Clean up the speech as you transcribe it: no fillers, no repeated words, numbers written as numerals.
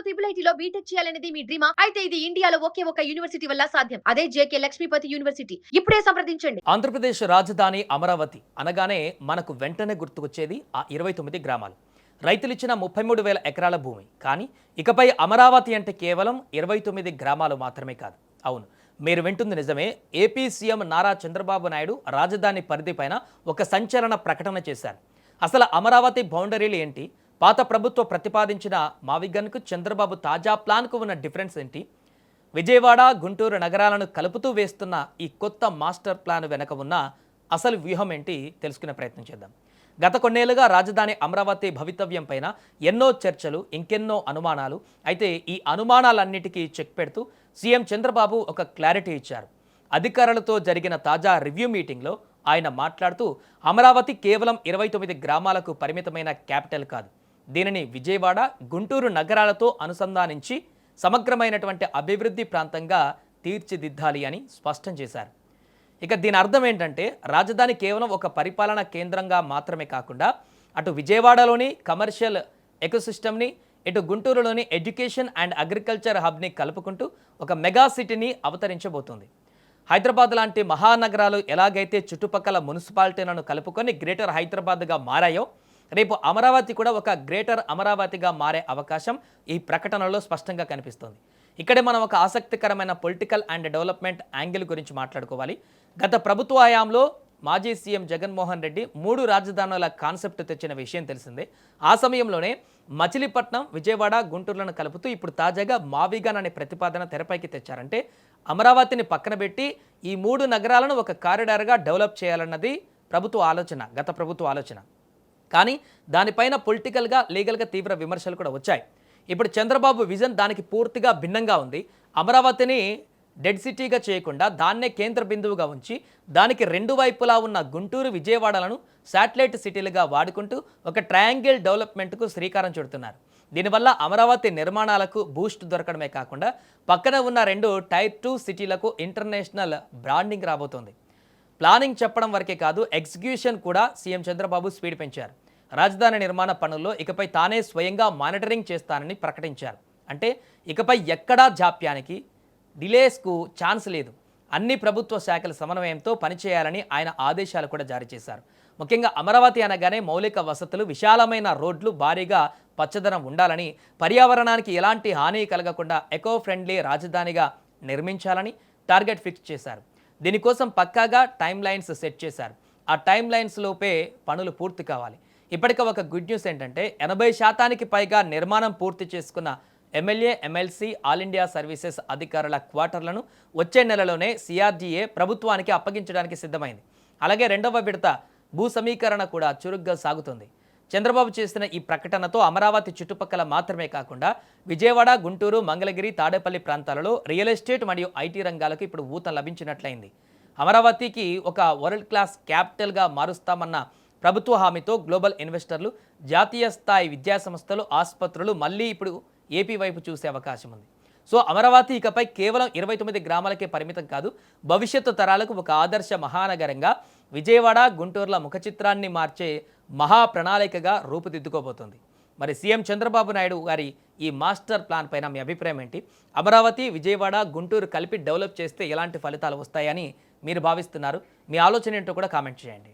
Triple ఐటీలో BTech చేయాలనేది మీ డ్రీమా? అయితే ఇది ఇండియాలో ఒకే ఒక యూనివర్సిటీ వల్ల సాధ్యం. అదే జేకే లక్ష్మీపతి యూనివర్సిటీ. ఇప్పుడే సంప్రదించండి. ఆంధ్రప్రదేశ్ రాజధాని అమరావతి అనగానే మనకు వెంటనే గుర్తుకొచ్చేది ఆ 29 గ్రామాలు. రైతులిచ్చిన 33,000 ఎకరాల భూమి. కానీ ఇకపై అమరావతి అంటే కేవలం 29 గ్రామాలు మాత్రమే కాదు. అవును, మీరు వింటుంది నిజమే. ఏపీ సీఎం నారా చంద్రబాబు నాయుడు రాజధాని పరిధిపైన ఒక సంచలన ప్రకటన చేశారు. అసలు అమరావతి బౌండరీలు ఏంటి? పాత ప్రభుత్వ ప్రతిపాదించిన మావిగన్కు చంద్రబాబు తాజా ప్లాన్కు ఉన్న డిఫరెన్స్ ఏంటి? విజయవాడ, గుంటూరు నగరాలను కలుపుతూ వేస్తున్న ఈ కొత్త మాస్టర్ ప్లాన్ వెనక ఉన్న అసలు వ్యూహం ఏంటి తెలుసుకునే ప్రయత్నం చేద్దాం. గత కొన్నేళ్లుగా రాజధాని అమరావతి భవితవ్యం పైన ఎన్నో చర్చలు, ఇంకెన్నో అనుమానాలు. అయితే ఈ అనుమానాలన్నిటికీ చెక్ పెడుతూ సీఎం చంద్రబాబు ఒక క్లారిటీ ఇచ్చారు. అధికారులతో జరిగిన తాజా రివ్యూ మీటింగ్లో ఆయన మాట్లాడుతూ అమరావతి కేవలం 29 గ్రామాలకు పరిమితమైన క్యాపిటల్ కాదు. దీనిని విజయవాడ, గుంటూరు నగరాలతో అనుసంధానించి సమగ్రమైనటువంటి అభివృద్ధి ప్రాంతంగా తీర్చిదిద్దాలి అని స్పష్టం చేశారు. ఇక దీని అర్థం ఏంటంటే రాజధాని కేవలం ఒక పరిపాలనా కేంద్రంగా మాత్రమే కాకుండా అటు విజయవాడలోని కమర్షియల్ ఎకోసిస్టమ్ని, ఇటు గుంటూరులోని ఎడ్యుకేషన్ అండ్ అగ్రికల్చర్ హబ్ని కలుపుకుంటూ ఒక మెగా సిటీని అవతరించబోతుంది. హైదరాబాద్ లాంటి మహానగరాలు ఎలాగైతే చుట్టుపక్కల మున్సిపాలిటీలను కలుపుకొని గ్రేటర్ హైదరాబాద్గా మారాయో, రేపు అమరావతి కూడా ఒక గ్రేటర్ అమరావతిగా మారే అవకాశం ఈ ప్రకటనలో స్పష్టంగా కనిపిస్తుంది. ఇక్కడే మనం ఒక ఆసక్తికరమైన పొలిటికల్ అండ్ డెవలప్మెంట్ యాంగిల్ గురించి మాట్లాడుకోవాలి. గత ప్రభుత్వ హయాంలో మాజీ సీఎం జగన్మోహన్ రెడ్డి 3 రాజధానుల కాన్సెప్ట్ తెచ్చిన విషయం తెలిసిందే. ఆ సమయంలోనే మచిలీపట్నం, విజయవాడ, గుంటూరులను కలుపుతూ ఇప్పుడు తాజాగా మావిగాన్ అనే ప్రతిపాదన తెరపైకి తెచ్చారంటే అమరావతిని పక్కన పెట్టి ఈ 3 నగరాలను ఒక కారిడార్గా డెవలప్ చేయాలన్నది గత ప్రభుత్వ ఆలోచన. కానీ దానిపైన పొలిటికల్గా, లీగల్గా తీవ్ర విమర్శలు కూడా వచ్చాయి. ఇప్పుడు చంద్రబాబు విజన్ దానికి పూర్తిగా భిన్నంగా ఉంది. అమరావతిని డెడ్ సిటీగా చేయకుండా దాన్నే కేంద్ర బిందువుగా ఉంచి దానికి 2 వైపులా ఉన్న గుంటూరు, విజయవాడలను శాటిలైట్ సిటీలుగా వాడుకుంటూ ఒక ట్రయాంగిల్ డెవలప్మెంట్కు శ్రీకారం చుడుతున్నారు. దీనివల్ల అమరావతి నిర్మాణాలకు బూస్ట్ దొరకడమే కాకుండా పక్కన ఉన్న 2 టైర్ 2 సిటీలకు ఇంటర్నేషనల్ బ్రాండింగ్ రాబోతోంది. ప్లానింగ్ చెప్పడం వరకే కాదు, ఎగ్జిక్యూషన్ కూడా సీఎం చంద్రబాబు స్పీడ్ పెంచారు. రాజధాని నిర్మాణ పనుల్లో ఇకపై తానే స్వయంగా మానిటరింగ్ చేస్తానని ప్రకటించారు. అంటే ఇకపై ఎక్కడా జాప్యానికి, డిలేస్కు ఛాన్స్ లేదు. అన్ని ప్రభుత్వ శాఖల సమన్వయంతో పనిచేయాలని ఆయన ఆదేశాలు కూడా జారీ చేశారు. ముఖ్యంగా అమరావతి అనగానే మౌలిక వసతులు, విశాలమైన రోడ్లు, భారీగా పచ్చదనం ఉండాలని, పర్యావరణానికి ఎలాంటి హాని కలగకుండా ఎకో ఫ్రెండ్లీ రాజధానిగా నిర్మించాలని టార్గెట్ ఫిక్స్ చేశారు. దీనికోసం పక్కాగా టైమ్ లైన్స్ సెట్ చేశారు. ఆ టైమ్ లైన్స్ లోపే పనులు పూర్తి కావాలి. ఇప్పటికే ఒక గుడ్ న్యూస్ ఏంటంటే 80% పైగా నిర్మాణం పూర్తి చేసుకున్న MLA, MLC, all India services అధికారుల క్వార్టర్లను వచ్చే నెలలోనే సిఆర్డీఏ ప్రభుత్వానికి అప్పగించడానికి సిద్ధమైంది. అలాగే 2వ విడత భూ సమీకరణ కూడా చురుగ్గా సాగుతుంది. చంద్రబాబు చేసిన ఈ ప్రకటనతో అమరావతి చుట్టుపక్కల మాత్రమే కాకుండా విజయవాడ, గుంటూరు, మంగళగిరి, తాడేపల్లి ప్రాంతాలలో రియల్ ఎస్టేట్ మరియు ఐటీ రంగాలకు ఇప్పుడు ఊతం లభించినట్లయింది. అమరావతికి ఒక వరల్డ్ క్లాస్ క్యాపిటల్గా మారుస్తామన్న ప్రభుత్వ హామీతో గ్లోబల్ ఇన్వెస్టర్లు, జాతీయ స్థాయి విద్యాసంస్థలు, ఆసుపత్రులు మళ్ళీ ఇప్పుడు ఏపీ వైపు చూసే అవకాశం ఉంది. సో అమరావతి ఇకపై కేవలం 29 గ్రామాలకే పరిమితం కాదు, భవిష్యత్తు తరాలకు ఒక ఆదర్శ మహానగరంగా, విజయవాడ, గుంటూరుల ముఖ చిత్రాన్ని మార్చే మహా ప్రణాళికగా రూపుదిద్దుకోబోతుంది. మరి సీఎం చంద్రబాబు నాయుడు గారి ఈ మాస్టర్ ప్లాన్ పైన మీ అభిప్రాయం ఏంటి? అమరావతి, విజయవాడ, గుంటూరు కలిపి డెవలప్ చేస్తే ఎలాంటి ఫలితాలు వస్తాయని మీరు భావిస్తున్నారు? మీ ఆలోచన ఏంటో కూడా కామెంట్ చేయండి.